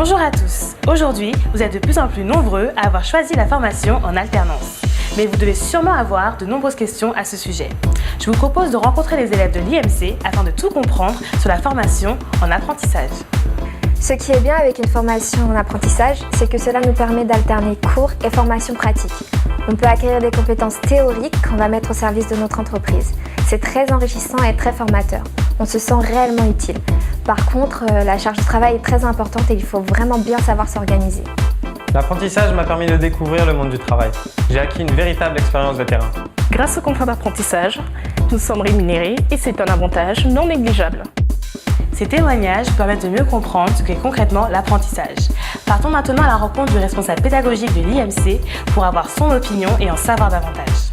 Bonjour à tous. Aujourd'hui, vous êtes de plus en plus nombreux à avoir choisi la formation en alternance. Mais vous devez sûrement avoir de nombreuses questions à ce sujet. Je vous propose de rencontrer les élèves de l'IMC afin de tout comprendre sur la formation en apprentissage. Ce qui est bien avec une formation en apprentissage, c'est que cela nous permet d'alterner cours et formation pratique. On peut acquérir des compétences théoriques qu'on va mettre au service de notre entreprise. C'est très enrichissant et très formateur. On se sent réellement utile. Par contre, la charge de travail est très importante et il faut vraiment bien savoir s'organiser. L'apprentissage m'a permis de découvrir le monde du travail. J'ai acquis une véritable expérience de terrain. Grâce au contrat d'apprentissage, nous sommes rémunérés et c'est un avantage non négligeable. Ces témoignages permettent de mieux comprendre ce qu'est concrètement l'apprentissage. Partons maintenant à la rencontre du responsable pédagogique de l'IMC pour avoir son opinion et en savoir davantage.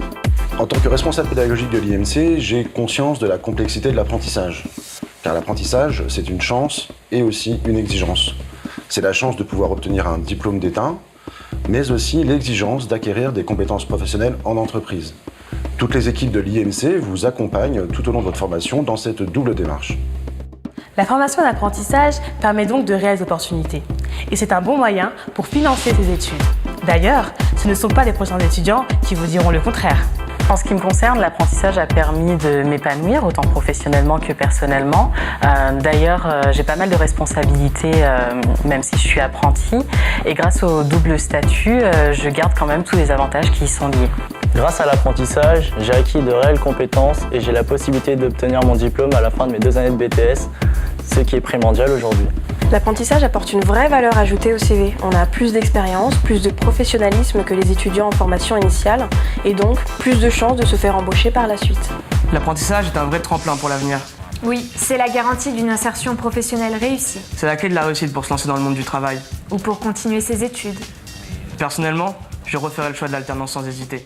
En tant que responsable pédagogique de l'IMC, j'ai conscience de la complexité de l'apprentissage. Car l'apprentissage, c'est une chance et aussi une exigence. C'est la chance de pouvoir obtenir un diplôme d'État, mais aussi l'exigence d'acquérir des compétences professionnelles en entreprise. Toutes les équipes de l'IMC vous accompagnent tout au long de votre formation dans cette double démarche. La formation en apprentissage permet donc de réelles opportunités. Et c'est un bon moyen pour financer ses études. D'ailleurs, ce ne sont pas les prochains étudiants qui vous diront le contraire. En ce qui me concerne, l'apprentissage a permis de m'épanouir, autant professionnellement que personnellement. D'ailleurs, j'ai pas mal de responsabilités, même si je suis apprentie. Et grâce au double statut, je garde quand même tous les avantages qui y sont liés. Grâce à l'apprentissage, j'ai acquis de réelles compétences et j'ai la possibilité d'obtenir mon diplôme à la fin de mes 2 années de BTS, ce qui est primordial aujourd'hui. L'apprentissage apporte une vraie valeur ajoutée au CV. On a plus d'expérience, plus de professionnalisme que les étudiants en formation initiale et donc plus de chances de se faire embaucher par la suite. L'apprentissage est un vrai tremplin pour l'avenir. Oui, c'est la garantie d'une insertion professionnelle réussie. C'est la clé de la réussite pour se lancer dans le monde du travail. Ou pour continuer ses études. Personnellement, je referai le choix de l'alternance sans hésiter.